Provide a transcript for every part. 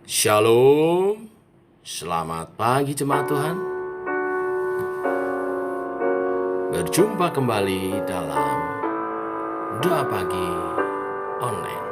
Shalom, selamat pagi jemaat Tuhan. Berjumpa kembali dalam Doa Pagi Online.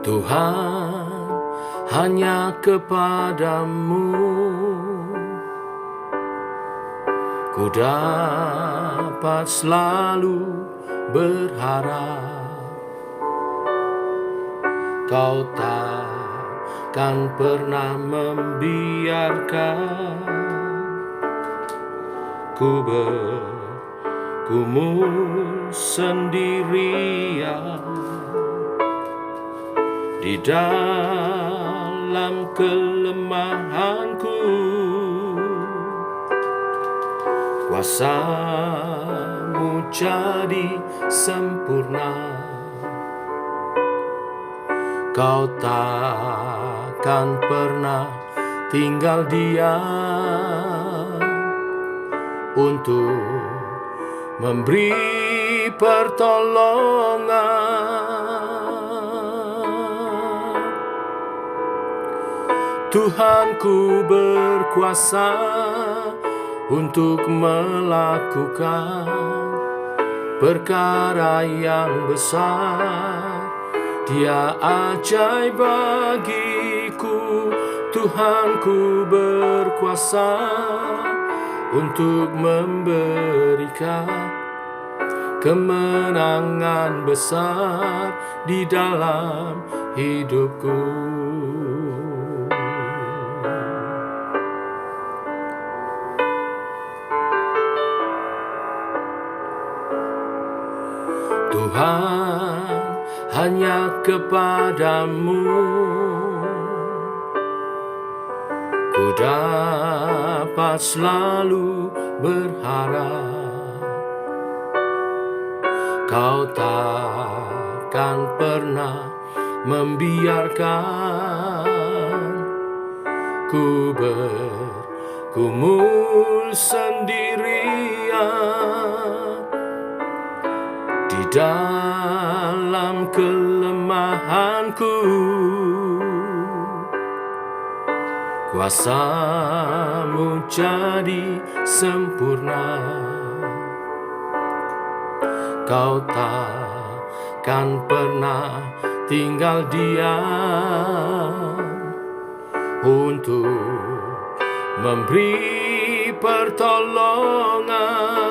Tuhan, hanya kepadamu ku dapat selalu berharap. Kau takkan pernah membiarkan ku bergumul sendirian di dalam kelemahanku. Kuasa-Mu jadi sempurna. Kau takkan pernah tinggal diam untuk memberi pertolongan. Tuhanku berkuasa untuk melakukan perkara yang besar. Dia ajaib bagiku. Tuhanku berkuasa untuk memberikan kemenangan besar di dalam hidupku. Tuhan, hanya kepadamu ku dapat selalu berharap. Kau takkan pernah membiarkan ku bergumul sendirian di dalam kelemahanku. Kuasa-Mu jadi sempurna. Kau takkan pernah tinggal diam untuk memberi pertolongan.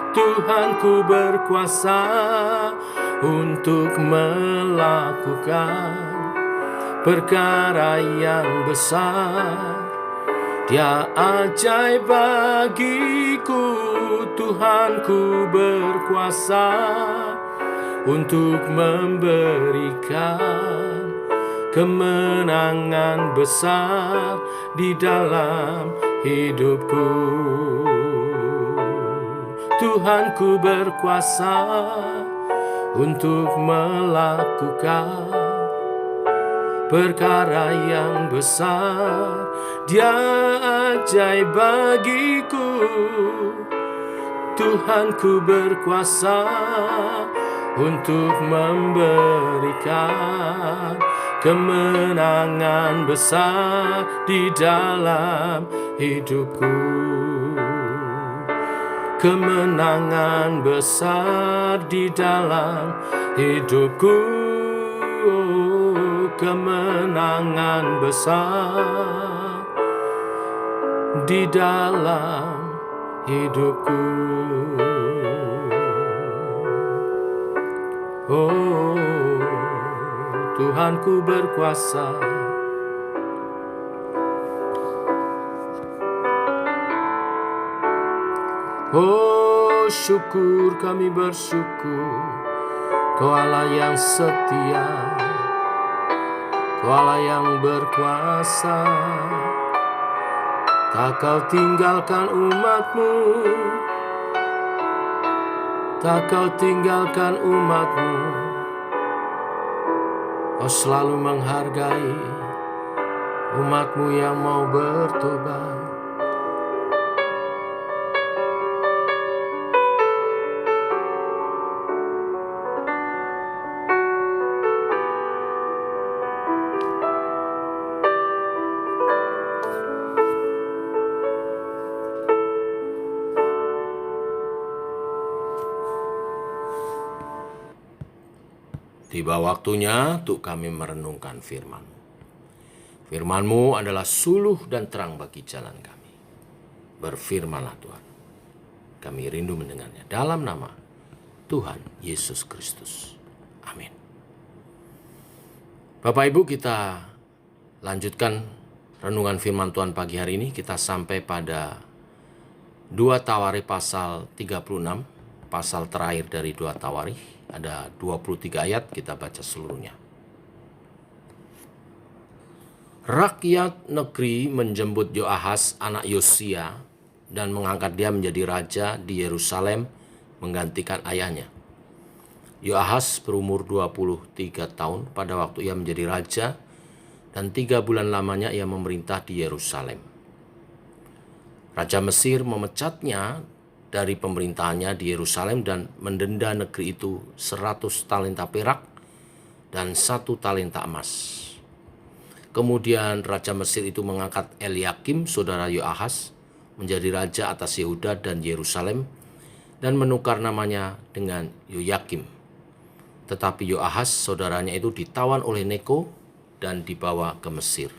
Tuhanku berkuasa untuk melakukan perkara yang besar. Dia ajaib bagiku. Tuhanku berkuasa untuk memberikan kemenangan besar di dalam hidupku. Tuhanku berkuasa untuk melakukan perkara yang besar. Dia ajaib bagiku. Tuhanku berkuasa untuk memberikan kemenangan besar di dalam hidupku. Kemenangan besar di dalam hidupku. Kemenangan besar di dalam hidupku. Oh, Tuhanku berkuasa. Oh, syukur, kami bersyukur. Kau Allah yang setia, Kau Allah yang berkuasa. Tak Kau tinggalkan umat-Mu, tak Kau tinggalkan umat-Mu. Kau selalu menghargai umat-Mu yang mau bertobat. Tiba waktunya untuk kami merenungkan firman-Mu. Firman-Mu adalah suluh dan terang bagi jalan kami. Berfirmanlah Tuhan. Kami rindu mendengarnya. Dalam nama Tuhan Yesus Kristus. Amin. Bapak Ibu, kita lanjutkan renungan firman Tuhan pagi hari ini. Kita sampai pada 2 Tawarikh pasal 36, pasal terakhir dari 2 Tawarikh. Ada 23 ayat, kita baca seluruhnya. Rakyat negeri menjemput Yoahas anak Yosia dan mengangkat dia menjadi raja di Yerusalem menggantikan ayahnya. Yoahas berumur 23 tahun pada waktu ia menjadi raja dan 3 bulan lamanya ia memerintah di Yerusalem. Raja Mesir memecatnya dari pemerintahannya di Yerusalem dan mendenda negeri itu 100 talenta perak dan 1 talenta emas. Kemudian Raja Mesir itu mengangkat Eliakim, saudara Yoahas, menjadi raja atas Yehuda dan Yerusalem dan menukar namanya dengan Yoyakim. Tetapi Yoahas, saudaranya itu ditawan oleh Neko dan dibawa ke Mesir.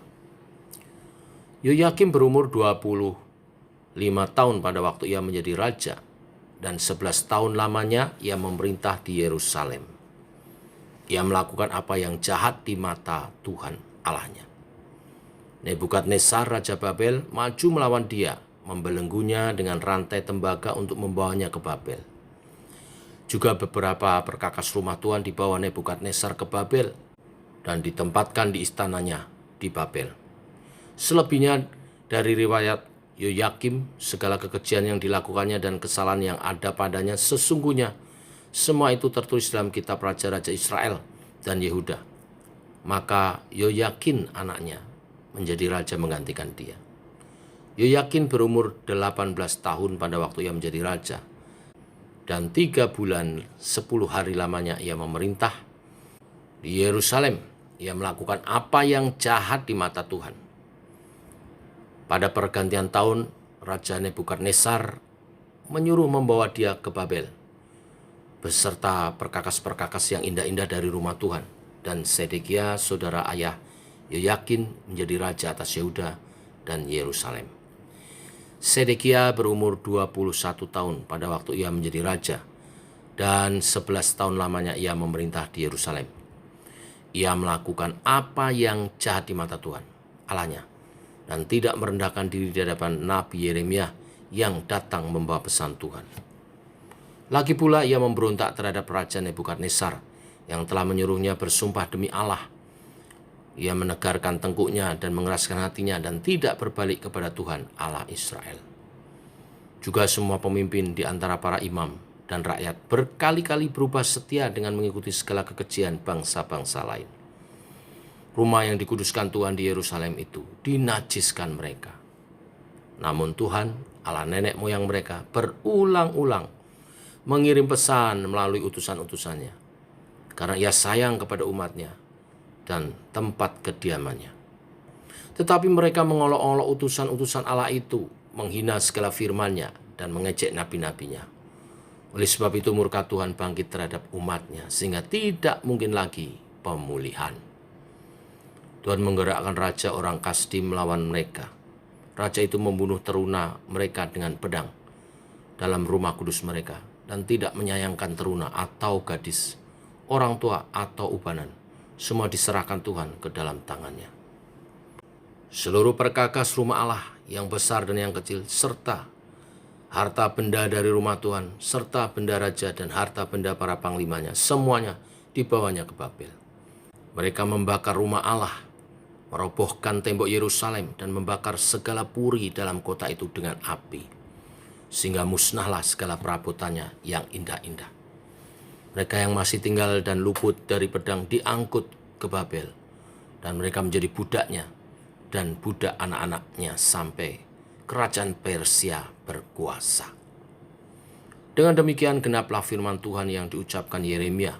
Yoyakim berumur 25 tahun pada waktu ia menjadi raja, dan 11 tahun lamanya ia memerintah di Yerusalem. Ia melakukan apa yang jahat di mata Tuhan Allahnya. Nebukadnezar Raja Babel maju melawan dia, membelenggunya dengan rantai tembaga untuk membawanya ke Babel. Juga beberapa perkakas rumah Tuhan dibawa Nebukadnezar ke Babel dan ditempatkan di istananya di Babel. Selebihnya dari riwayat Yoyakim, segala kekejian yang dilakukannya dan kesalahan yang ada padanya sesungguhnya semua itu tertulis dalam kitab raja-raja Israel dan Yehuda. Maka Yoyakin anaknya menjadi raja menggantikan dia. Yoyakin berumur 18 tahun pada waktu ia menjadi raja, dan 3 bulan 10 hari lamanya ia memerintah di Yerusalem. Ia melakukan apa yang jahat di mata Tuhan. Pada pergantian tahun, Raja Nebukadnezar menyuruh membawa dia ke Babel, beserta perkakas-perkakas yang indah-indah dari rumah Tuhan. Dan Sedekia, saudara ayah Yoyakin, menjadi raja atas Yehuda dan Yerusalem. Sedekia berumur 21 tahun pada waktu ia menjadi raja, dan 11 tahun lamanya ia memerintah di Yerusalem. Ia melakukan apa yang jahat di mata Tuhan Allahnya, dan tidak merendahkan diri di hadapan Nabi Yeremia yang datang membawa pesan Tuhan. Lagi pula ia memberontak terhadap Raja Nebukadnezar yang telah menyuruhnya bersumpah demi Allah. Ia menegarkan tengkuknya dan mengeraskan hatinya dan tidak berbalik kepada Tuhan Allah Israel. Juga semua pemimpin di antara para imam dan rakyat berkali-kali berubah setia dengan mengikuti segala kekejian bangsa-bangsa lain. Rumah yang dikuduskan Tuhan di Yerusalem itu dinajiskan mereka. Namun Tuhan, Allah nenek moyang mereka, berulang-ulang mengirim pesan melalui utusan-utusannya, karena ia sayang kepada umatnya dan tempat kediamannya. Tetapi mereka mengolok-olok utusan-utusan Allah itu, menghina segala firman-Nya dan mengejek nabi-nabinya. Oleh sebab itu murka Tuhan bangkit terhadap umatnya, sehingga tidak mungkin lagi pemulihan. Tuhan menggerakkan raja orang Kasdi melawan mereka. Raja itu membunuh teruna mereka dengan pedang dalam rumah kudus mereka, dan tidak menyayangkan teruna atau gadis, orang tua atau ubanan. Semua diserahkan Tuhan ke dalam tangannya. Seluruh perkakas rumah Allah yang besar dan yang kecil, serta harta benda dari rumah Tuhan, serta benda raja dan harta benda para panglimanya, semuanya dibawanya ke Babel. Mereka membakar rumah Allah, merobohkan tembok Yerusalem, dan membakar segala puri dalam kota itu dengan api, sehingga musnahlah segala perabotannya yang indah-indah. Mereka yang masih tinggal dan luput dari pedang diangkut ke Babel, dan mereka menjadi budaknya dan budak anak-anaknya sampai kerajaan Persia berkuasa. Dengan demikian genaplah firman Tuhan yang diucapkan Yeremia,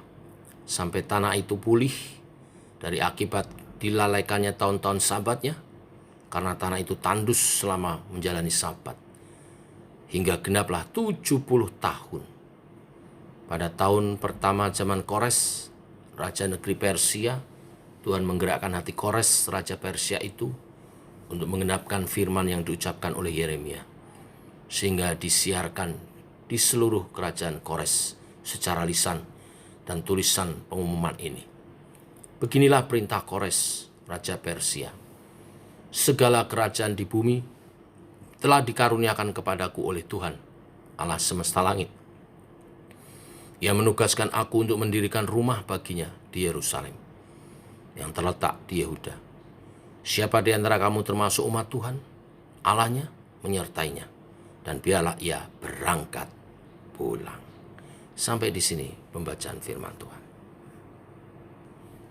sampai tanah itu pulih dari akibat dilalaikannya tahun-tahun sabatnya, karena tanah itu tandus selama menjalani sabat, hingga genaplah 70 tahun. Pada tahun pertama zaman Kores, raja negeri Persia, Tuhan menggerakkan hati Kores, raja Persia itu, untuk mengenapkan firman yang diucapkan oleh Yeremia, sehingga disiarkan di seluruh kerajaan Kores secara lisan dan tulisan pengumuman ini. Beginilah perintah Kores, raja Persia. Segala kerajaan di bumi telah dikaruniakan kepadaku oleh Tuhan, Allah semesta langit. Ia menugaskan aku untuk mendirikan rumah baginya di Yerusalem, yang terletak di Yehuda. Siapa di antara kamu termasuk umat Tuhan, Allahnya menyertainya, dan biarlah ia berangkat pulang. Sampai di sini pembacaan firman Tuhan.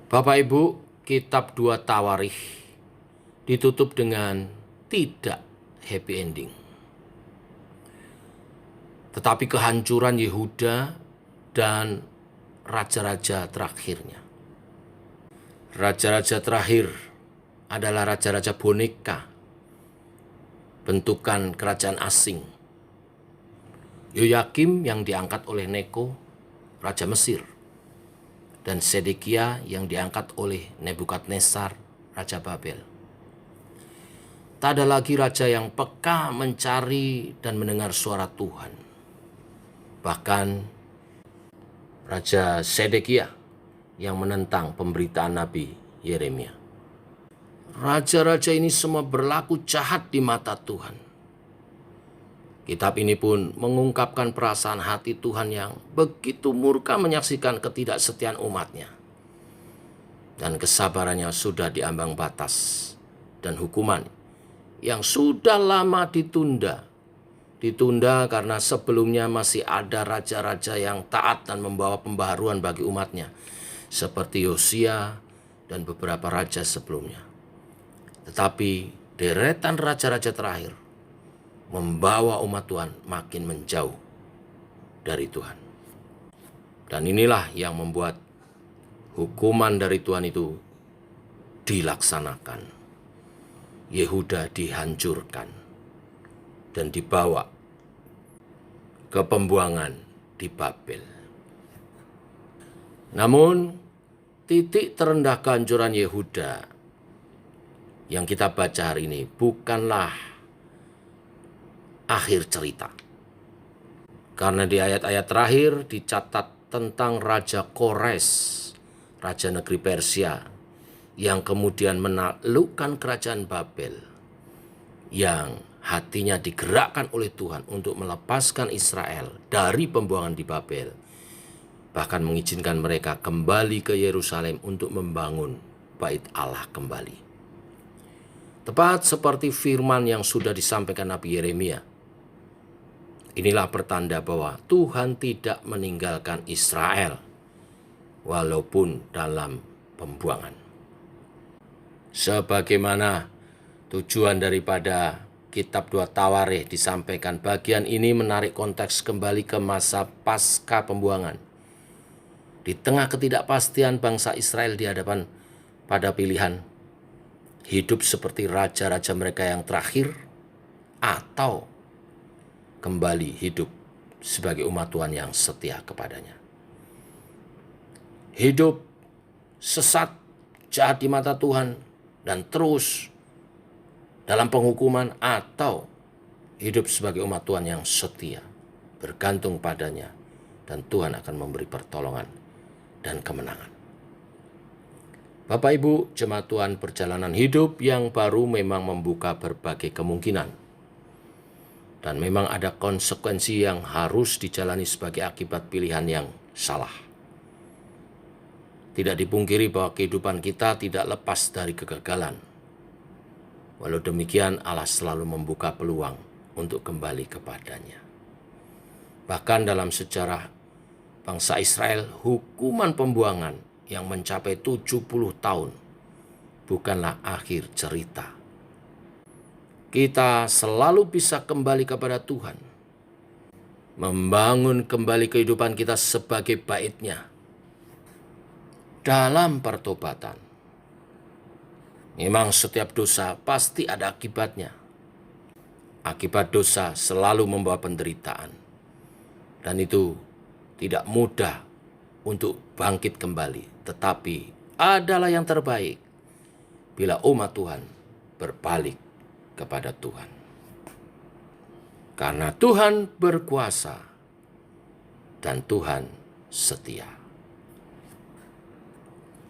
Bapak Ibu, kitab 2 Tawarikh ditutup dengan tidak happy ending. Tetapi kehancuran Yehuda dan raja-raja terakhirnya. Raja-raja terakhir adalah raja-raja boneka, bentukan kerajaan asing. Yoyakim yang diangkat oleh Neko, raja Mesir, dan Sedekia yang diangkat oleh Nebukadnezar, raja Babel. Tak ada lagi raja yang peka mencari dan mendengar suara Tuhan. Bahkan Raja Sedekia yang menentang pemberitaan Nabi Yeremia. Raja-raja ini semua berlaku jahat di mata Tuhan. Kitab ini pun mengungkapkan perasaan hati Tuhan yang begitu murka menyaksikan ketidaksetiaan umatnya. Dan kesabarannya sudah diambang batas, dan hukuman yang sudah lama ditunda karena sebelumnya masih ada raja-raja yang taat dan membawa pembaharuan bagi umatnya, seperti Yosia dan beberapa raja sebelumnya. Tetapi deretan raja-raja terakhir membawa umat Tuhan makin menjauh dari Tuhan. Dan inilah yang membuat hukuman dari Tuhan itu dilaksanakan. Yehuda dihancurkan dan dibawa ke pembuangan di Babel. Namun, titik terendah kehancuran Yehuda yang kita baca hari ini bukanlah akhir cerita. Karena di ayat-ayat terakhir dicatat tentang Raja Kores, raja negeri Persia, yang kemudian menaklukkan kerajaan Babel, yang hatinya digerakkan oleh Tuhan untuk melepaskan Israel dari pembuangan di Babel, bahkan mengizinkan mereka kembali ke Yerusalem untuk membangun bait Allah kembali. Tepat seperti firman yang sudah disampaikan Nabi Yeremia. Inilah pertanda bahwa Tuhan tidak meninggalkan Israel walaupun dalam pembuangan. Sebagaimana tujuan daripada Kitab 2 Tawarikh disampaikan, bagian ini menarik konteks kembali ke masa pasca pembuangan. Di tengah ketidakpastian bangsa Israel di hadapan pada pilihan hidup seperti raja-raja mereka yang terakhir, atau kembali hidup sebagai umat Tuhan yang setia kepadanya. Hidup sesat, jahat di mata Tuhan, dan terus dalam penghukuman, atau hidup sebagai umat Tuhan yang setia, bergantung padanya, dan Tuhan akan memberi pertolongan dan kemenangan. Bapak Ibu, jemaat Tuhan, perjalanan hidup yang baru memang membuka berbagai kemungkinan. Dan memang ada konsekuensi yang harus dijalani sebagai akibat pilihan yang salah. Tidak dipungkiri bahwa kehidupan kita tidak lepas dari kegagalan. Walau demikian, Allah selalu membuka peluang untuk kembali kepadanya. Bahkan dalam sejarah bangsa Israel, hukuman pembuangan yang mencapai 70 tahun bukanlah akhir cerita. Kita selalu bisa kembali kepada Tuhan, membangun kembali kehidupan kita sebagai bait-Nya dalam pertobatan. Memang setiap dosa pasti ada akibatnya. Akibat dosa selalu membawa penderitaan. Dan itu tidak mudah untuk bangkit kembali, tetapi adalah yang terbaik bila umat Tuhan berbalik kepada Tuhan. Karena Tuhan berkuasa dan Tuhan setia.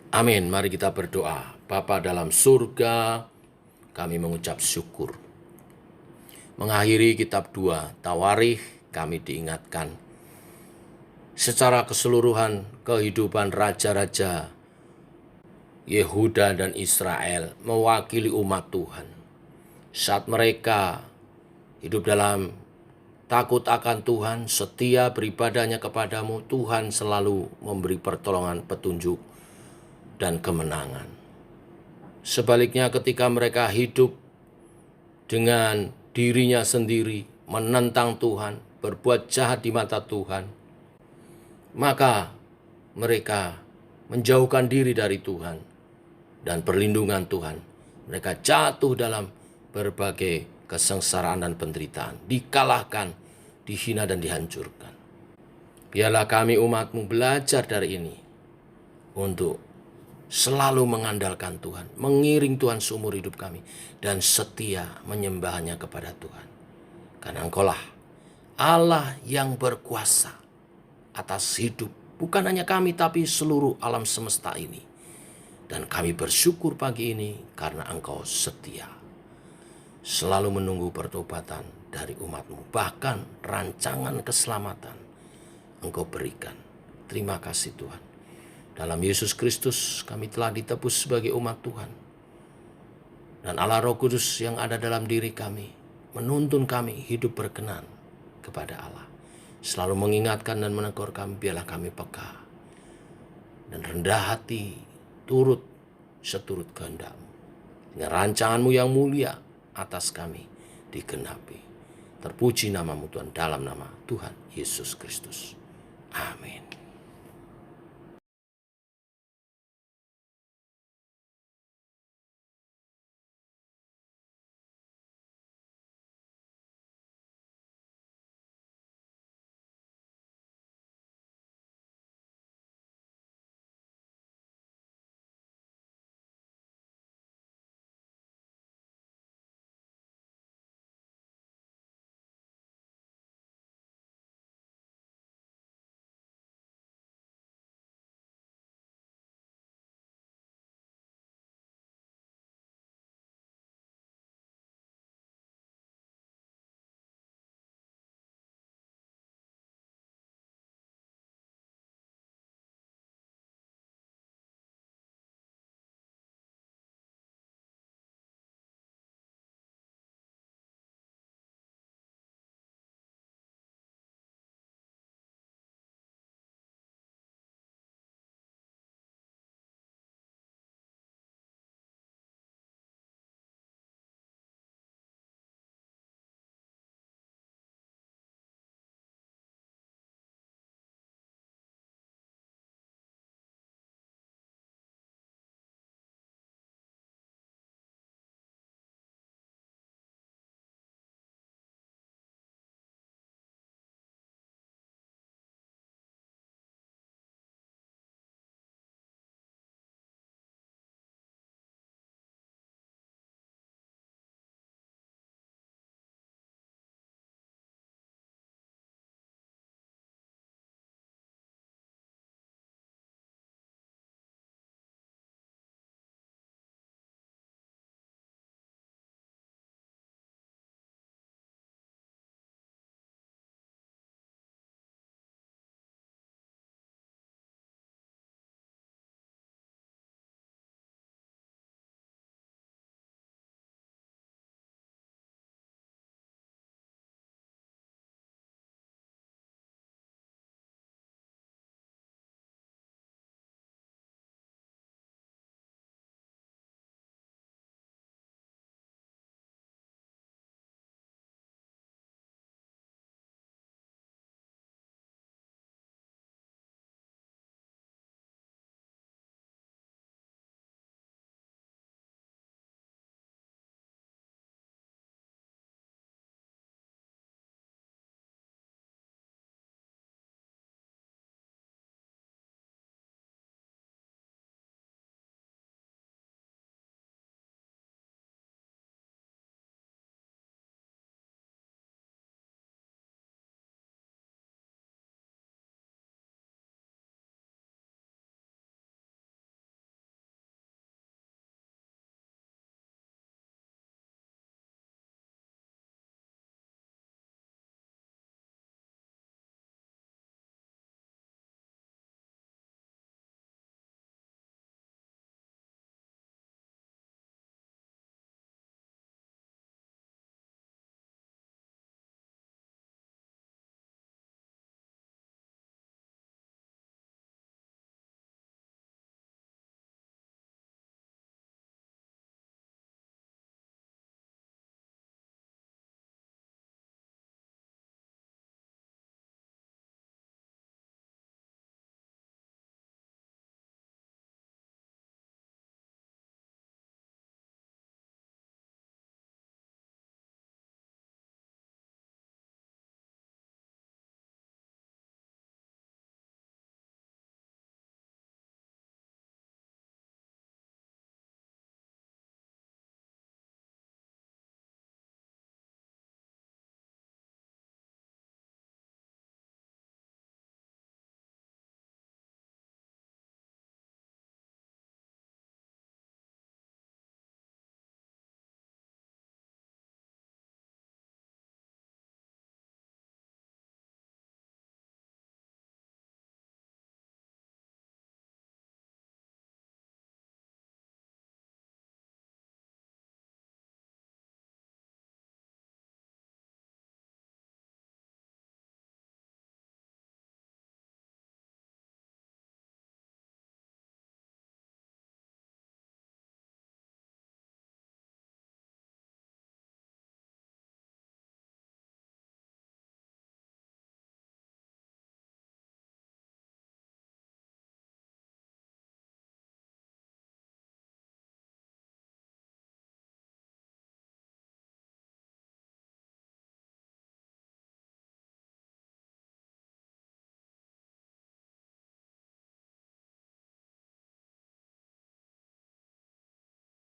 Amin. Mari kita berdoa. Bapa dalam surga, kami mengucap syukur. Mengakhiri kitab 2 Tawarikh, kami diingatkan secara keseluruhan kehidupan raja-raja Yehuda dan Israel mewakili umat Tuhan. Saat mereka hidup dalam takut akan Tuhan, setia beribadahnya kepadamu, Tuhan selalu memberi pertolongan, petunjuk, dan kemenangan. Sebaliknya ketika mereka hidup dengan dirinya sendiri, menentang Tuhan, berbuat jahat di mata Tuhan, maka mereka menjauhkan diri dari Tuhan dan perlindungan Tuhan. Mereka jatuh dalam berbagai kesengsaraan dan penderitaan, dikalahkan, dihina dan dihancurkan. Biarlah kami umat-Mu belajar dari ini untuk selalu mengandalkan Tuhan, mengiring Tuhan seumur hidup kami, dan setia menyembahnya kepada Tuhan. Karena Engkaulah Allah yang berkuasa atas hidup, bukan hanya kami, tapi seluruh alam semesta ini. Dan kami bersyukur pagi ini karena Engkau setia, selalu menunggu pertobatan dari umat-Mu. Bahkan rancangan keselamatan Engkau berikan. Terima kasih Tuhan. Dalam Yesus Kristus kami telah ditebus sebagai umat Tuhan. Dan Allah Roh Kudus yang ada dalam diri kami menuntun kami hidup berkenan kepada Allah. Selalu mengingatkan dan menegur kami, biarlah kami peka dan rendah hati, turut seturut kehendak-Mu. Dengan rancangan-Mu yang mulia atas kami digenapi. Terpuji nama-Mu Tuhan, dalam nama Tuhan Yesus Kristus. Amin.